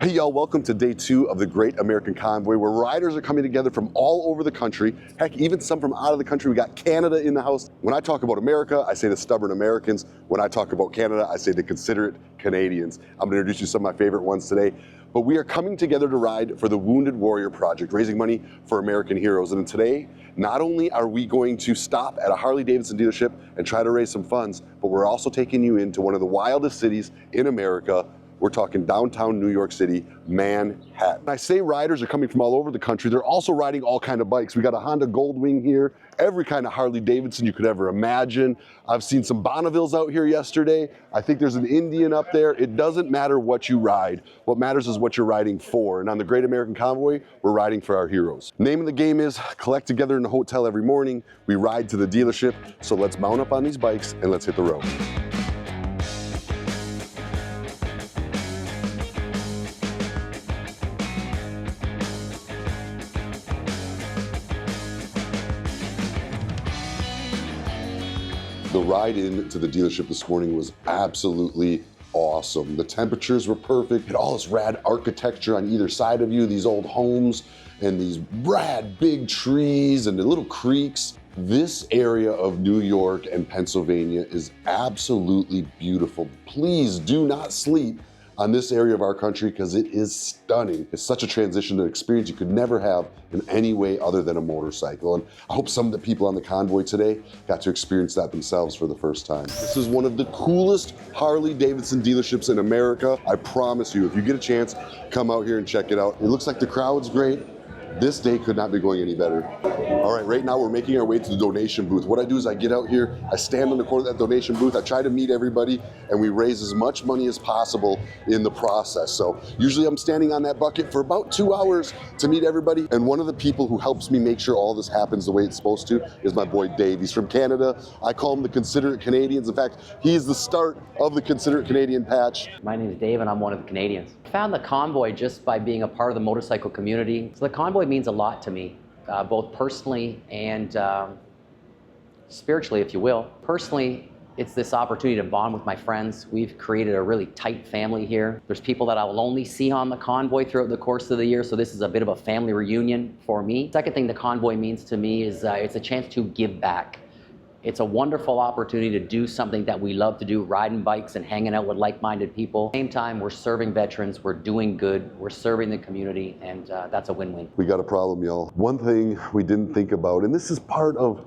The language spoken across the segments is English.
Hey y'all, welcome to day 2 of the Great American Convoy, where riders are coming together from all over the country. Heck, even some from out of the country. We got Canada in the house. When I talk about America, I say the stubborn Americans. When I talk about Canada, I say the considerate Canadians. I'm gonna introduce you to some of my favorite ones today. But we are coming together to ride for the Wounded Warrior Project, raising money for American heroes. And today, not only are we going to stop at a Harley Davidson dealership and try to raise some funds, but we're also taking you into one of the wildest cities in America. We're talking downtown New York City, Manhattan. I say riders are coming from all over the country. They're also riding all kind of bikes. We got a Honda Goldwing here, every kind of Harley Davidson you could ever imagine. I've seen some Bonnevilles out here yesterday. I think there's an Indian up there. It doesn't matter what you ride. What matters is what you're riding for. And on the Great American Convoy, we're riding for our heroes. Name of the game is collect together in the hotel every morning. We ride to the dealership. So let's mount up on these bikes and let's hit the road. The ride into the dealership this morning was absolutely awesome. The temperatures were perfect, and all this rad architecture on either side of you, these old homes and these rad big trees and the little creeks. This area of New York and Pennsylvania is absolutely beautiful. Please do not sleep on this area of our country because it is stunning. It's such a transition and experience you could never have in any way other than a motorcycle. And I hope some of the people on the convoy today got to experience that themselves for the first time. This is one of the coolest Harley Davidson dealerships in America. I promise you, if you get a chance, come out here and check it out. It looks like the crowd's great. This day could not be going any better. All right, right now we're making our way to the donation booth. What I do is I get out here, I stand on the corner of that donation booth, I try to meet everybody, and we raise as much money as possible in the process. So usually I'm standing on that bucket for about 2 hours to meet everybody. And one of the people who helps me make sure all this happens the way it's supposed to is my boy Dave. He's from Canada. I call him the Considerate Canadians. In fact, he is the start of the Considerate Canadian patch. My name is Dave and I'm one of the Canadians. I found the convoy just by being a part of the motorcycle community. So the convoy means a lot to me, both personally and spiritually, if you will. Personally, it's this opportunity to bond with my friends. We've created a really tight family here. There's people that I will only see on the convoy throughout the course of the year, so this is a bit of a family reunion for me. Second thing the convoy means to me is it's a chance to give back. It's a wonderful opportunity to do something that we love to do, riding bikes and hanging out with like-minded people. At the same time, we're serving veterans, we're doing good, we're serving the community, and that's a win-win. We got a problem, y'all. One thing we didn't think about, and this is part of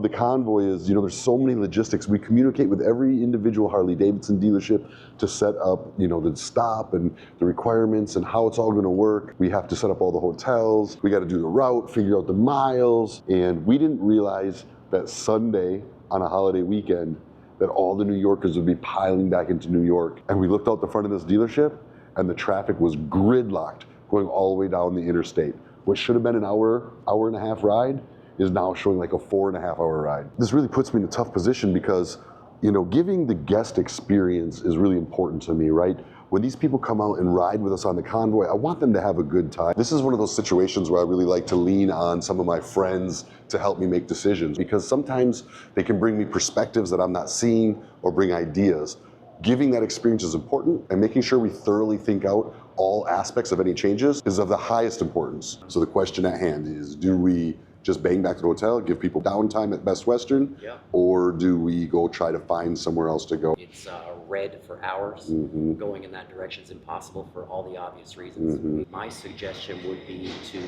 the convoy, is, you know, there's so many logistics. We communicate with every individual Harley Davidson dealership to set up, you know, the stop and the requirements and how it's all gonna work. We have to set up all the hotels. We got to do the route, figure out the miles, and we didn't realize that Sunday on a holiday weekend that all the New Yorkers would be piling back into New York. And we looked out the front of this dealership and the traffic was gridlocked going all the way down the interstate. What should have been an hour and a half ride is now showing like a 4.5 hour ride. This really puts me in a tough position because, you know, giving the guest experience is really important to me, right? When these people come out and ride with us on the convoy, I want them to have a good time. This is one of those situations where I really like to lean on some of my friends to help me make decisions, because sometimes they can bring me perspectives that I'm not seeing or bring ideas. Giving that experience is important, and making sure we thoroughly think out all aspects of any changes is of the highest importance. So the question at hand is, do we just bang back to the hotel, give people downtime at Best Western, or do we go try to find somewhere else to go? It's red for hours. Going in that direction is impossible for all the obvious reasons. My suggestion would be to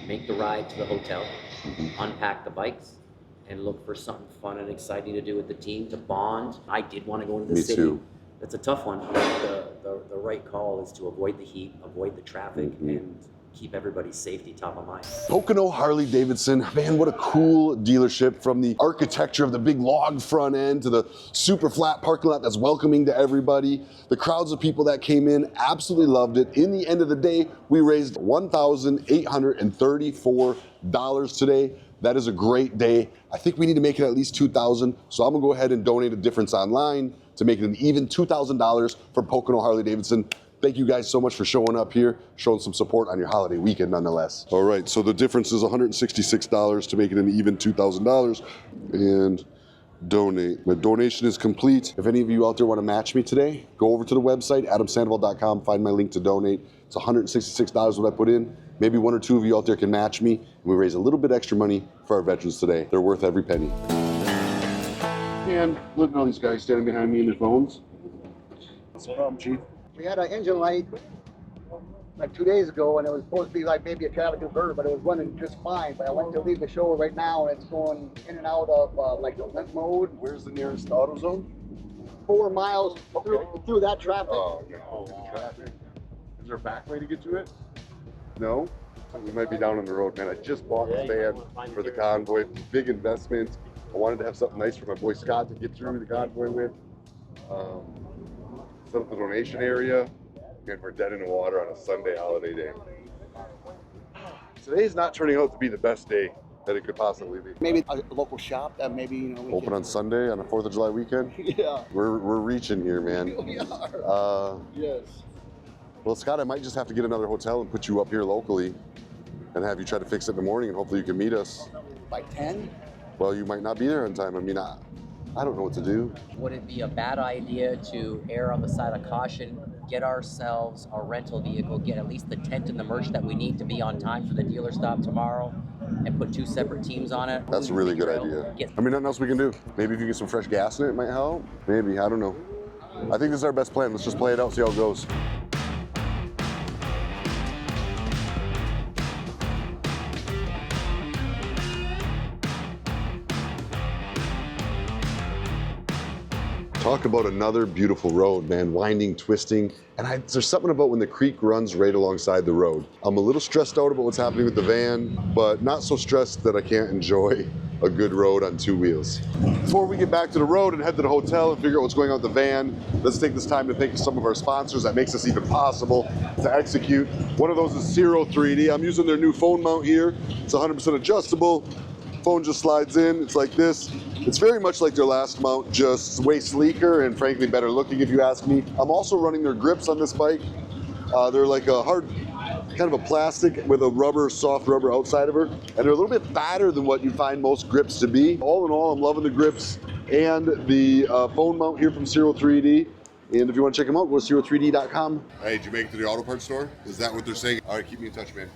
make the ride to the hotel, unpack the bikes, and look for something fun and exciting to do with the team, to bond. I did want to go into the city. Too. It's a tough one. The right call is to avoid the heat, avoid the traffic, and keep everybody's safety top of mind. Pocono Harley Davidson, man, what a cool dealership. From the architecture of the big log front end to the super flat parking lot that's welcoming to everybody. The crowds of people that came in absolutely loved it. In the end of the day, we raised $1,834 today. That is a great day. I think we need to make it at least $2,000. So I'm gonna go ahead and donate a difference online to make it an even $2,000 for Pocono Harley Davidson. Thank you guys so much for showing up here, showing some support on your holiday weekend nonetheless. All right, so the difference is $166 to make it an even $2,000. And donate. My donation is complete. If any of you out there want to match me today, go over to the website, adamsandoval.com, find my link to donate. It's $166 what I put in. Maybe one or two of you out there can match me, and we raise a little bit extra money for our veterans today. They're worth every penny. And look at all these guys standing behind me in their phones. What's the problem, Chief? We had an engine light like 2 days ago, and it was supposed to be like maybe a traffic converter, but it was running just fine. But I went to leave the show right now, and it's going in and out of like the limp mode. Where's the nearest auto zone? 4 miles through that traffic. Oh, no. Traffic. Is there a back way to get to it? No? We might be down on the road, man. I just bought this van for the Convoy. Big investment. I wanted to have something nice for my boy Scott to get through the Convoy with. Set up the donation area. And we're dead in the water on a Sunday holiday day. Today's not turning out to be the best day that it could possibly be. Maybe a local shop that maybe, you know, we Open on Sunday on the 4th of July weekend? Yeah. We're reaching here, man. We are. Yes. Well, Scott, I might just have to get another hotel and put you up here locally and have you try to fix it in the morning, and hopefully you can meet us. By 10? Well, you might not be there on time. I mean, I don't know what to do. Would it be a bad idea to err on the side of caution, get ourselves a rental vehicle, get at least the tent and the merch that we need to be on time for the dealer stop tomorrow, and put 2 separate teams on it? That's a really good idea. I mean, nothing else we can do. Maybe if you get some fresh gas in it, it might help. Maybe, I don't know. I think this is our best plan. Let's just play it out, see how it goes. Talk about another beautiful road, man, winding, twisting. And there's something about when the creek runs right alongside the road. I'm a little stressed out about what's happening with the van, but not so stressed that I can't enjoy a good road on 2 wheels. Before we get back to the road and head to the hotel and figure out what's going on with the van, let's take this time to thank some of our sponsors that makes this even possible to execute. One of those is Ciro 3D. I'm using their new phone mount here. It's 100% adjustable. Phone just slides in, it's like this. It's very much like their last mount, just way sleeker and frankly better looking if you ask me. I'm also running their grips on this bike. They're like a hard, kind of a plastic with a soft rubber outside of her. And they're a little bit fatter than what you find most grips to be. All in all, I'm loving the grips and the phone mount here from Ciro 3D. And if you want to check them out, go to Ciro3D.com. Hey, did you make it to the auto parts store? Is that what they're saying? All right, keep me in touch, man.